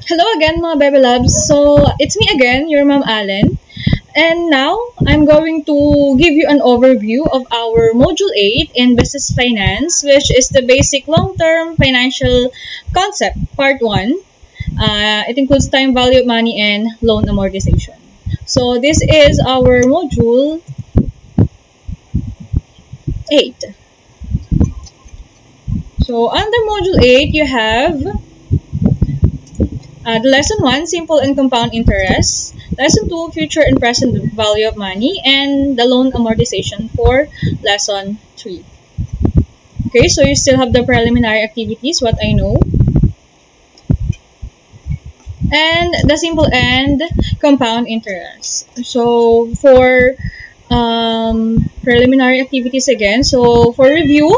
Hello again mga Bebe Loves. So, it's me again, your Mom Allen. And now, I'm going to give you an overview of our Module 8 in Business Finance, which is the basic long-term financial concept, Part 1. It includes time value of money and loan amortization. So, this is our Module 8. So, under Module 8, you have the Lesson 1, Simple and Compound Interest. Lesson 2, Future and Present Value of Money. And the Loan Amortization for Lesson 3. Okay, so you still have the preliminary activities, what I know. And the Simple and Compound Interest. So, for preliminary activities again, so for review,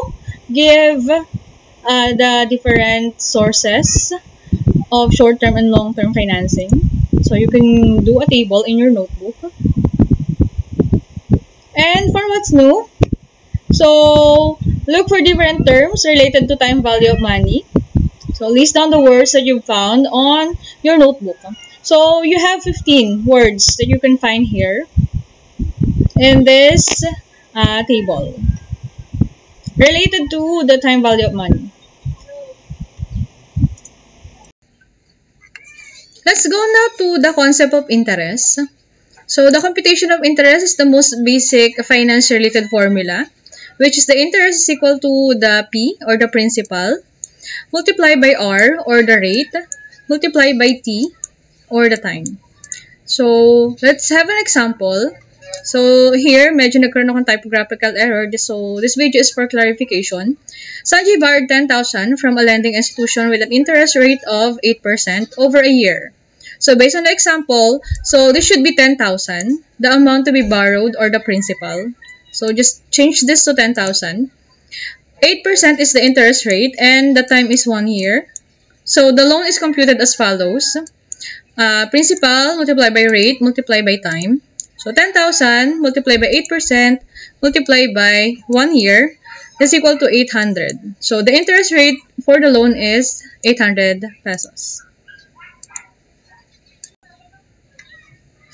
give the different sources of short-term and long-term financing. So you can do a table in your notebook. And for what's new, so look for different terms related to time value of money. So list down the words that you found on your notebook. So you have 15 words that you can find here in this table related to the time value of money. Let's go now to the concept of interest. So, the computation of interest is the most basic finance-related formula, which is the interest is equal to the P, or the principal, multiplied by R, or the rate, multiplied by T, or the time. So, let's have an example. So, here, medyo nagkaroon akong typographical error. So, this video is for clarification. Sanjay borrowed 10,000 from a lending institution with an interest rate of 8% over a year. So, based on the example, so this should be 10,000, the amount to be borrowed or the principal. So, just change this to 10,000. 8% is the interest rate and the time is 1 year. So, the loan is computed as follows. Principal multiplied by rate multiplied by time. So, 10,000 multiplied by 8% multiplied by 1 year is equal to 800. So, the interest rate for the loan is 800 pesos.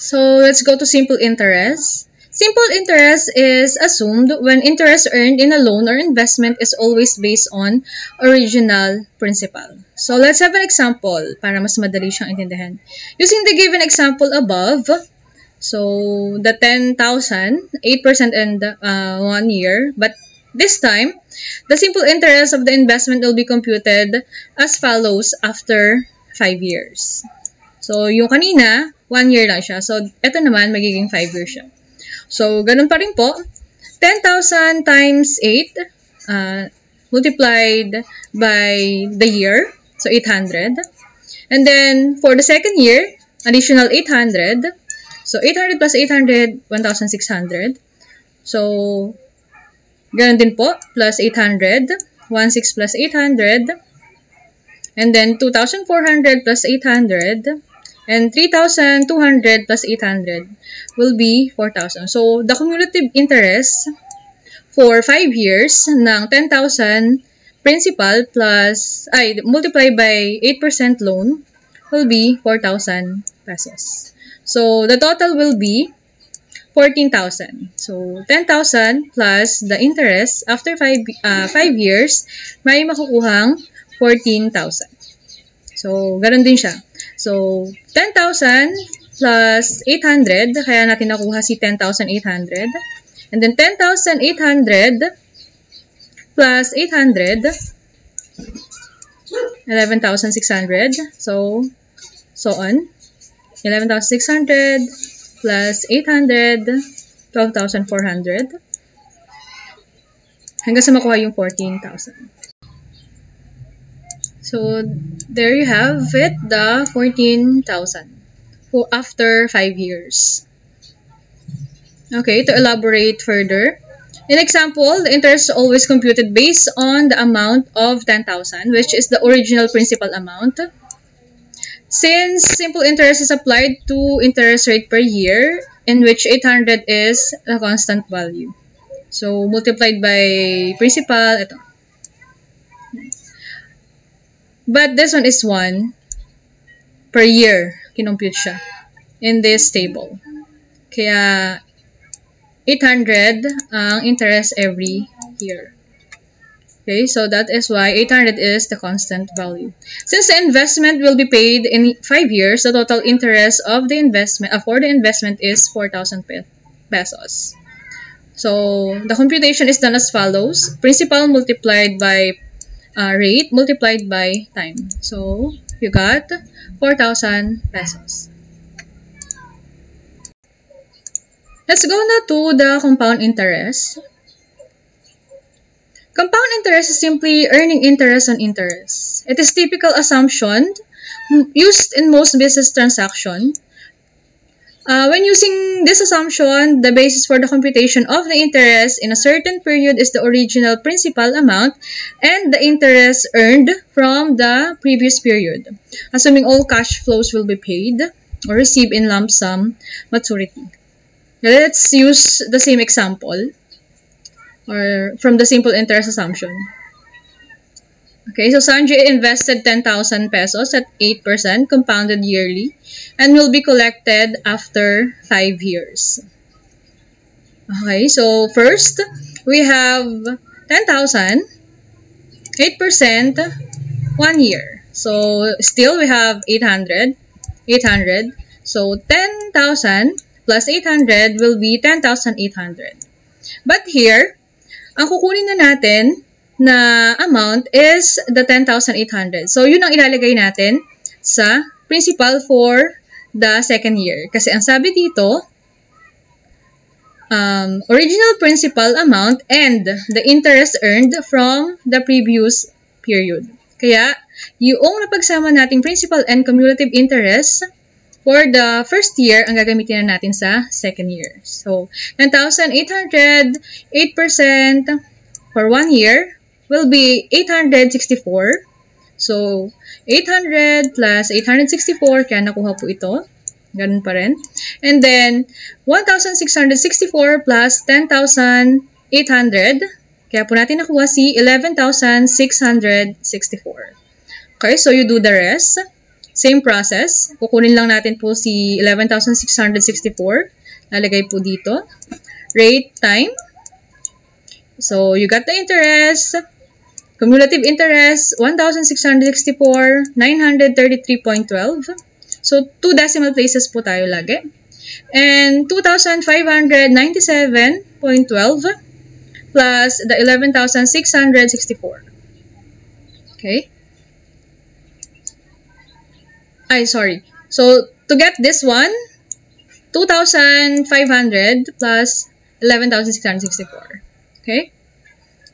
So, let's go to simple interest. Simple interest is assumed when interest earned in a loan or investment is always based on original principal. So, let's have an example para mas madali siyang intindihan. Using the given example above, so the 10,000, 8% and 1 year, but this time, the simple interest of the investment will be computed as follows after 5 years. So, yung kanina, 1 year lang siya. So, ito naman, magiging 5 years siya. So, ganun pa rin po. 10,000 times 8 multiplied by the year. So, 800. And then, for the second year, additional 800. So, 800 plus 800, 1,600. So, ganun din po, plus 800. 1,600 plus 800. And then, 2,400 plus 800. And 3,200 plus 800 will be 4,000. So, the cumulative interest for 5 years ng 10,000 principal plus, multiplied by 8% loan will be 4,000 pesos. So, the total will be 14,000. So, 10,000 plus the interest after 5 years, may makukuhang 14,000. So, ganun din siya. So, 10,000 plus 800, kaya natin nakuha si 10,800. And then, 10,800 plus 800, 11,600. So on. 11,600 plus 800, 12,400. Hanggang sa makuha yung 14,000. So, there you have it, the 14,000 after 5 years. Okay, to elaborate further. In example, the interest is always computed based on the amount of 10,000, which is the original principal amount. Since simple interest is applied to interest rate per year, in which 800 is a constant value. So, multiplied by principal, ito. But this one is 1. per year, kinompute siya in this table. Kaya, 800 ang interest every year. Okay, so that is why 800 is the constant value. Since the investment will be paid in 5 years, the total interest of the investment for the investment is 4,000 pesos. So the computation is done as follows: principal multiplied by rate multiplied by time. So you got 4,000 pesos. Let's go now to the compound interest. Compound interest is simply earning interest on interest. It is typical assumption used in most business transactions. When using this assumption, the basis for the computation of the interest in a certain period is the original principal amount and the interest earned from the previous period, assuming all cash flows will be paid or received in lump sum maturity. Let's use the same example or from the simple interest assumption. Okay, so Sanjay invested 10,000 pesos at 8% compounded yearly and will be collected after 5 years. Okay, so first, we have 10,000, 8%, 1 year. So still we have 800. So 10,000 plus 800 will be 10,800. But here, ang kukunin na natin na amount is the 10,800. So, yun ang ilalagay natin sa principal for the second year. Kasi ang sabi dito, original principal amount and the interest earned from the previous period. Kaya, yung napagsama nating principal and cumulative interest for the first year, ang gagamitin na natin sa second year. So, 10,800, 8% for 1 year will be 864. So, 800 plus 864, kaya nakuha po ito. Ganun pa rin. And then, 1,664 plus 10,800, kaya po natin nakuha si 11,664. Okay, so you do the rest. Same process. Kukunin lang natin po si 11,664. Lalagay po dito. Rate, time. So, you got the interest. Cumulative interest, 1,664, 933.12. So, 2 decimal places po tayo lagi. And 2,597.12 plus the 11,664. Okay? Sorry. So, to get this one, 2,500 plus 11,664. Okay?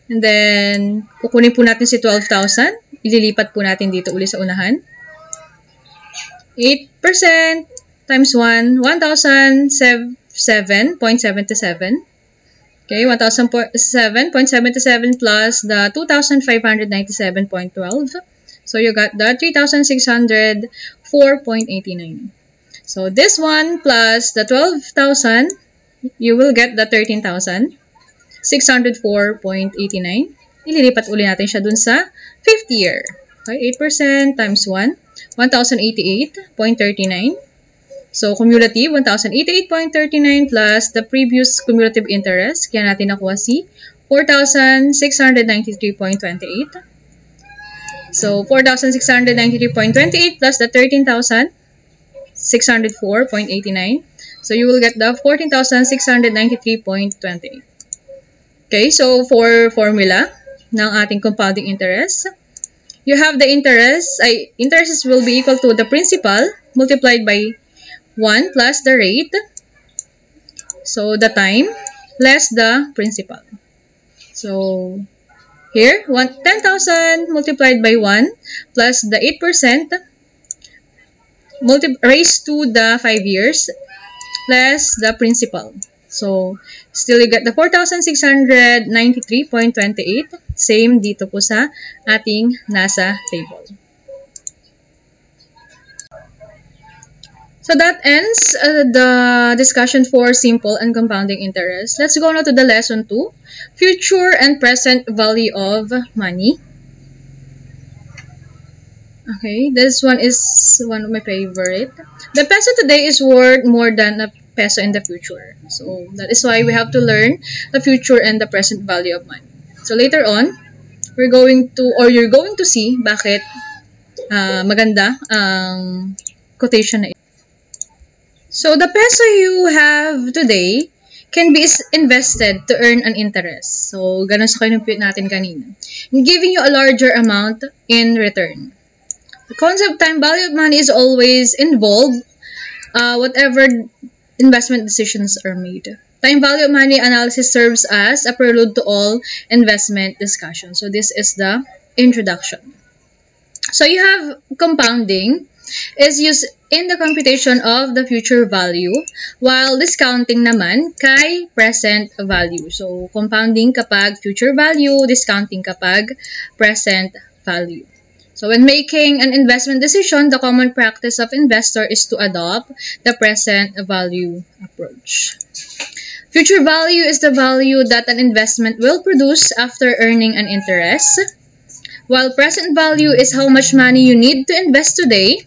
And then, kukunin po natin si 12,000. Ililipat po natin dito uli sa unahan. 8% times 1, 1,007.77. Okay, 1,007.77 plus the 2,597.12. So, you got the 3,604.89. So, this one plus the 12,000, you will get the 13,604.89. Ililipat uli natin siya dun sa 5th year. Okay, 8% times 1, 1,088.39. So, cumulative, 1,088.39 plus the previous cumulative interest. Kaya natin nakuha si 4,693.28. So, 4,693.28 plus the 13,604.89. So, you will get the 14,693.28. Okay, so for formula ng ating compounding interest, you have the interest, interest will be equal to the principal multiplied by 1 plus the rate. So, the time less the principal. So, here, 10,000 multiplied by 1 plus the 8% raised to the 5 years plus the principal. So, still you get the 4,693.28. Same dito po sa ating nasa table. So, that ends the discussion for simple and compounding interest. Let's go now to the lesson 2, future and present value of money. Okay, this one is one of my favorite. The peso today is worth more than a peso in the future. So that is why we have to learn the future and the present value of money. So later on, we're going to, or you're going to see bakit maganda ang quotation na ito. So the peso you have today can be invested to earn an interest. So ganun sa kinumpute natin kanina. Giving you a larger amount in return. The concept of time value of money is always involved whatever investment decisions are made. Time value of money analysis serves as a prelude to all investment discussion. So this is the introduction. So you have compounding is used in the computation of the future value, while discounting naman kay present value. So compounding kapag future value, discounting kapag present value. So when making an investment decision, the common practice of investor is to adopt the present value approach. Future value is the value that an investment will produce after earning an interest, while present value is how much money you need to invest today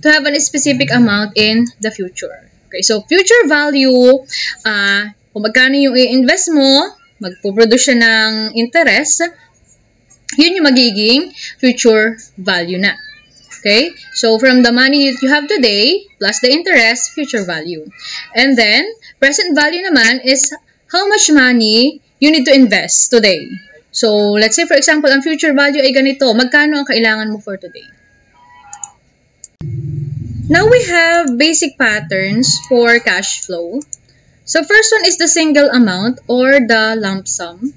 to have a specific amount in the future. Okay, so future value, kung magkano yung i-invest mo, magpuproduce siya ng interest, yun yung magiging future value na. Okay? So, from the money that you have today, plus the interest, future value. And then, present value naman is how much money you need to invest today. So, let's say, for example, ang future value ay ganito. Magkano ang kailangan mo for today? Now, we have basic patterns for cash flow. So, first one is the single amount or the lump sum.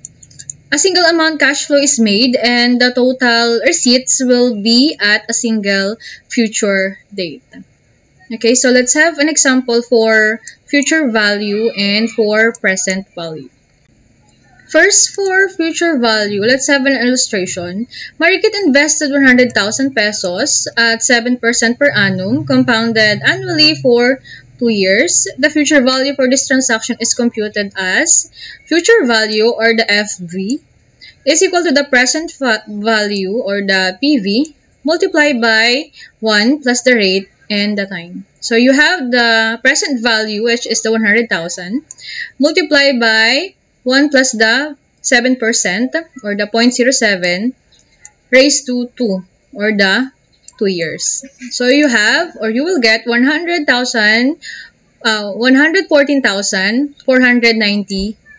A single amount cash flow is made and the total receipts will be at a single future date. Okay, so let's have an example for future value and for present value. First, for future value, let's have an illustration. Marikit invested 100,000 pesos at 7% per annum, compounded annually for 2 years. The future value for this transaction is computed as future value, or the FV, is equal to the present value, or the PV, multiplied by 1 plus the rate and the time. So you have the present value, which is the 100,000, multiplied by 1 plus the 7%, or the 0.07, raised to 2, or the 2 years. So you have, or you will get 114,490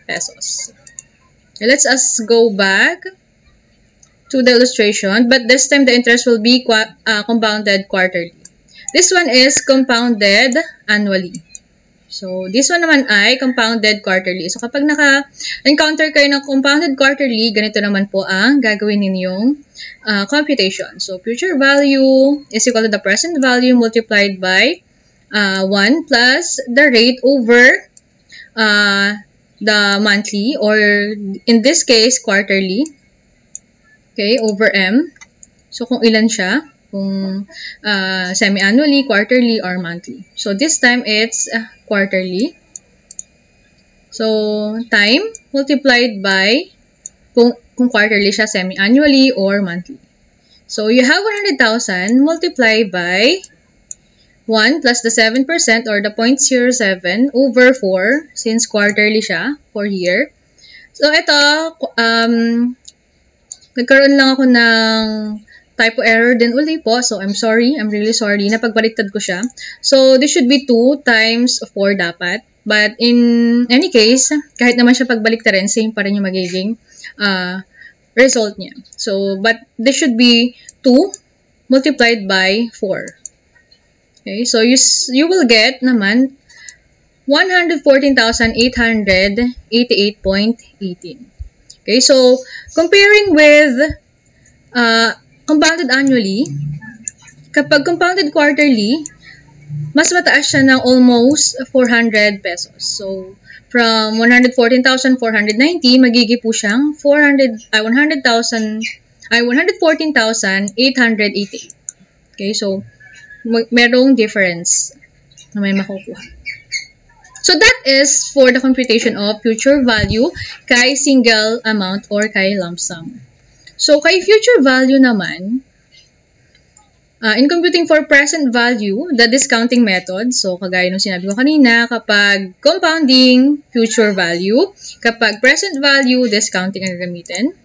pesos. Okay, let's go back to the illustration, but this time the interest will be compounded quarterly. This one is compounded annually. So, this one naman ay compounded quarterly. So, kapag naka-encounter kayo ng compounded quarterly, ganito naman po ang gagawin ninyong computation. So, future value is equal to the present value multiplied by 1 plus the rate over the monthly, or in this case, quarterly. Okay, over M. So, kung ilan siya, kung semi-annually, quarterly, or monthly. So, this time, it's quarterly. So, time multiplied by kung quarterly siya, semi-annually, or monthly. So, you have 100,000 multiplied by 1 plus the 7%, or the 0.07 over 4, since quarterly siya, for year. So, ito, nagkaroon lang ako ng typo error din uli po. So, I'm sorry. I'm really sorry. Napagbaliktad ko siya. So, this should be 2 times 4 dapat. But in any case, kahit naman siya pagbaliktarin, same pa rin yung magiging result niya. So, but this should be 2 multiplied by 4. Okay, so you will get naman 114,888.18. Okay, so comparing with compounded annually, kapag compounded quarterly, mas mataas siya ng almost 400 pesos. So, from 114,490, magiging po siyang 114,888. Okay, so merong difference na may makukuha. So, that is for the computation of future value kay single amount or kay lump sum. So, kay future value naman, In computing for present value, the discounting method, so kagaya nung sinabi ko kanina, kapag compounding, future value. Kapag present value, discounting ang gagamitin.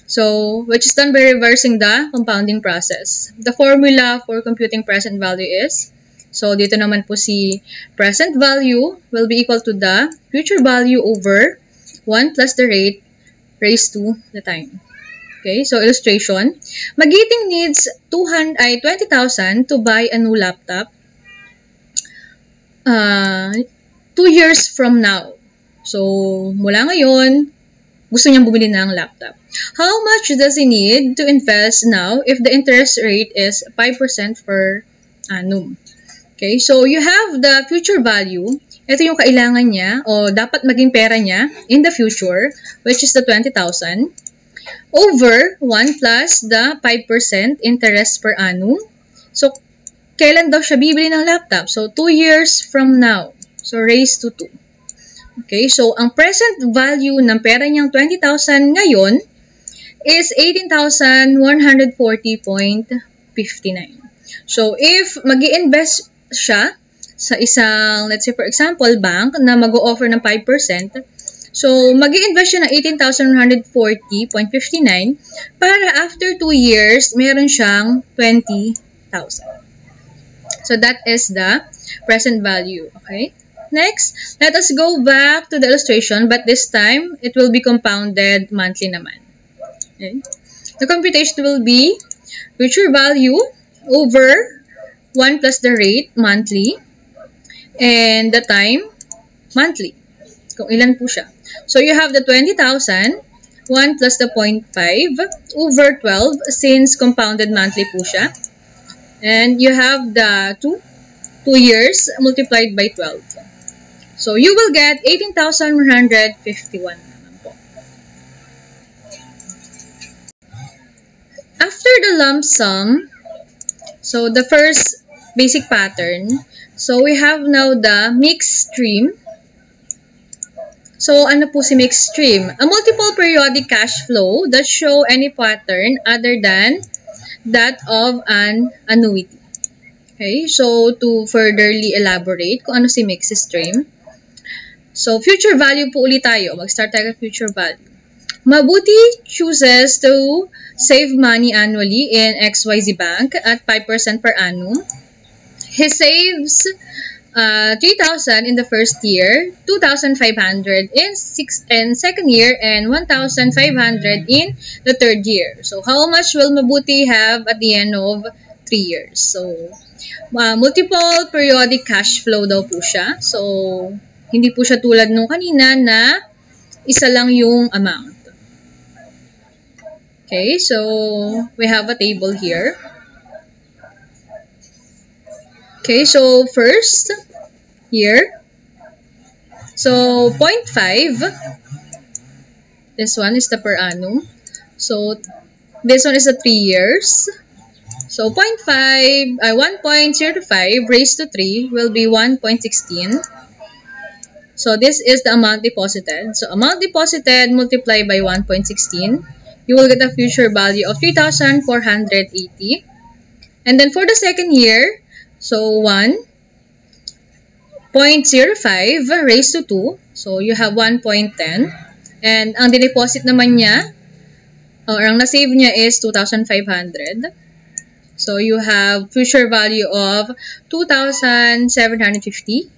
So, which is done by reversing the compounding process. The formula for computing present value is, so dito naman po si present value will be equal to the future value over 1 plus the rate raised to the time. Okay, so illustration. Magiting needs 20,000 to buy a new laptop 2 years from now. So, mula ngayon, gusto niyang bumili ng laptop. How much does he need to invest now if the interest rate is 5% per annum? Okay, so you have the future value. Ito yung kailangan niya o dapat maging pera niya in the future, which is the 20,000. Over 1 plus the 5% interest per annum. So, kailan daw siya bibili ng laptop? So, 2 years from now. So, raised to 2. Okay, so, ang present value ng pera niyang 20,000 ngayon is 18,140.59. So, if mag-i-invest siya sa isang, let's say for example, bank na mag-o-offer ng 5%, so, mag-i-invest siya ng 18,140.59 para after 2 years, meron siyang 20,000. So, that is the present value. Okay? Next, let us go back to the illustration, but this time, it will be compounded monthly naman. Okay? The computation will be future value over 1 plus the rate monthly and the time monthly. Kung ilan po siya. So, you have the 20,000, 1 plus the 0.5 over 12 since compounded monthly po siya. And you have the 2 years multiplied by 12. So, you will get 18,151 naman po. After the lump sum, so the first basic pattern, so we have now the mixed stream. So, ano po si mixed stream? A multiple periodic cash flow that show any pattern other than that of an annuity. Okay, so to furtherly elaborate kung ano si mixed stream. So, future value po ulit tayo. Mag-start tayo with future value. Mabuti chooses to save money annually in XYZ Bank at 5% per annum. He saves 3,000 in the first year, 2,500 in second year, and 1,500 in the third year. So, how much will Mabuti have at the end of 3 years? So, multiple periodic cash flow daw po siya. So, hindi po siya tulad nung kanina na isa lang yung amount. Okay, so, we have a table here. Okay, so first, here, so 0.5, this one is the per annum, so this one is the 3 years, so 1.05 raised to 3 will be 1.16, so this is the amount deposited, so amount deposited multiplied by 1.16, you will get a future value of 3,480, and then for the second year, so 1.05 raised to 2. So, you have 1.10. And ang dineposit naman niya, or ang na-save niya is 2,500. So, you have future value of 2,750.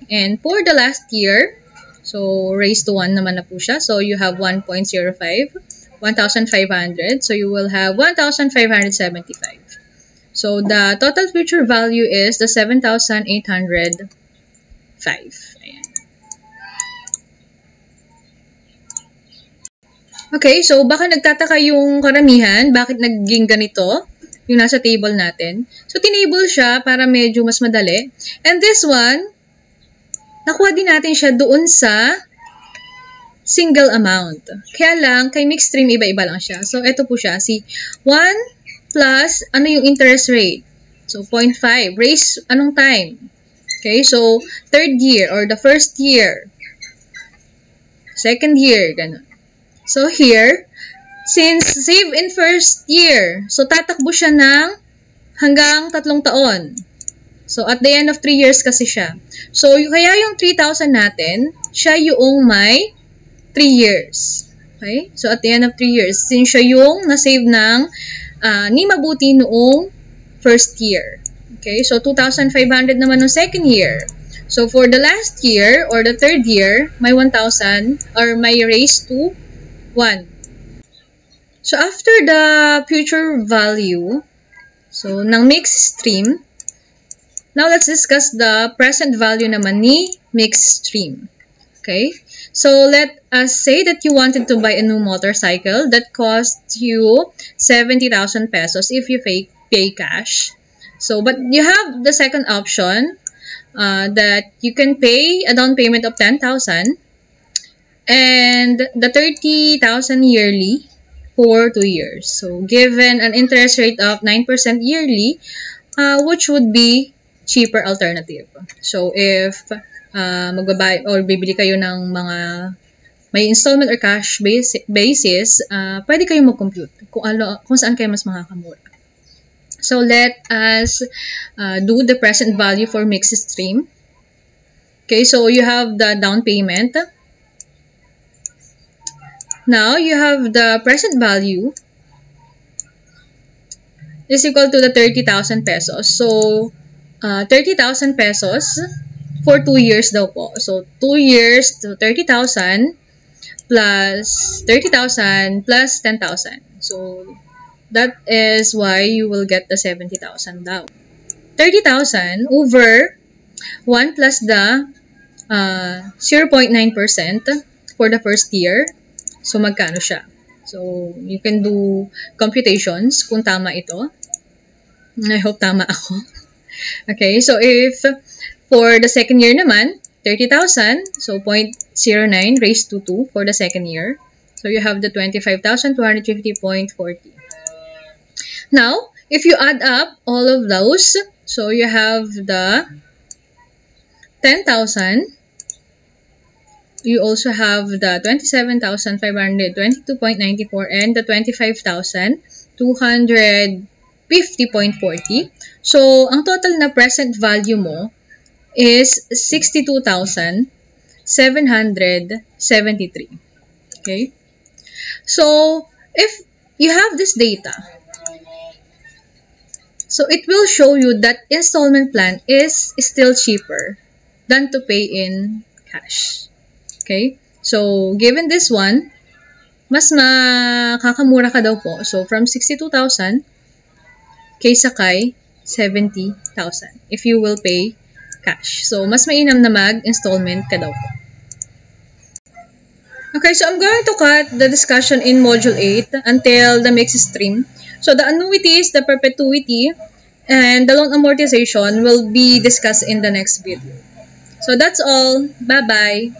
And for the last year, so raised to 1 naman na po siya. So, you have 1.05, 1,500. So, you will have 1,575. So, the total future value is the 7,805. Ayan. Okay, so baka nagtataka yung karamihan, bakit naging ganito yung nasa table natin. So, tinable siya para medyo mas madali. And this one, nakuha din natin siya doon sa single amount. Kaya lang, kay mixed stream, iba-iba lang siya. So, ito po siya, si 1 plus, ano yung interest rate? So, 0.5. Raise, anong time? Okay, so, third year or the first year. Second year, ganun. So, here, since save in first year, so tatakbo siya ng hanggang 3 taon. So, at the end of 3 years kasi siya. So, kaya yung 3,000 natin, siya yung may 3 years. Okay? So, at the end of 3 years, since siya yung na-save ng ni mabuti noong first year. Okay? So, 2,500 naman noong second year. So, for the last year or the third year, may 1,000 or may raise to 1. So, after the future value, so, ng mixed stream, now let's discuss the present value naman ni mixed stream. Okay? So, let us say that you wanted to buy a new motorcycle that cost you 70,000 pesos if you pay cash. So, but you have the second option, that you can pay a down payment of 10,000 and the 30,000 yearly for 2 years. So, given an interest rate of 9% yearly, which would be cheaper alternative. So, if magbabayad or bibili kayo ng mga may installment or cash basis, pwede kayo mag-compute kung saan kayo mas makakamura. So, let us do the present value for mixed stream. Okay, so you have the down payment. Now, you have the present value is equal to the 30,000 pesos. So, 30,000 pesos for 2 years daw po. So, 2 years to 30,000 plus 30,000 plus 10,000. So, that is why you will get the 70,000 daw. 30,000 over 1 plus the 0.9% for the first year. So, magkano siya? So, you can do computations kung tama ito. I hope tama ako. Okay, so if for the second year naman, 30,000, so 0.09 raised to 2 for the second year. So, you have the 25,250.40. Now, if you add up all of those, so you have the 10,000, you also have the 27,522.94 and the 25,250.40. So, ang total na present value mo is 62,773. Okay? So, if you have this data, so it will show you that installment plan is still cheaper than to pay in cash. Okay? So, given this one, mas makakamura ka daw po. So, from 62,000 kaysa kay 70,000 if you will pay cash. So, mas mainam na mag-installment ka daw po. Okay, so I'm going to cut the discussion in Module 8 until the mixed stream. So, the annuities, the perpetuity, and the loan amortization will be discussed in the next video. So, that's all. Bye-bye.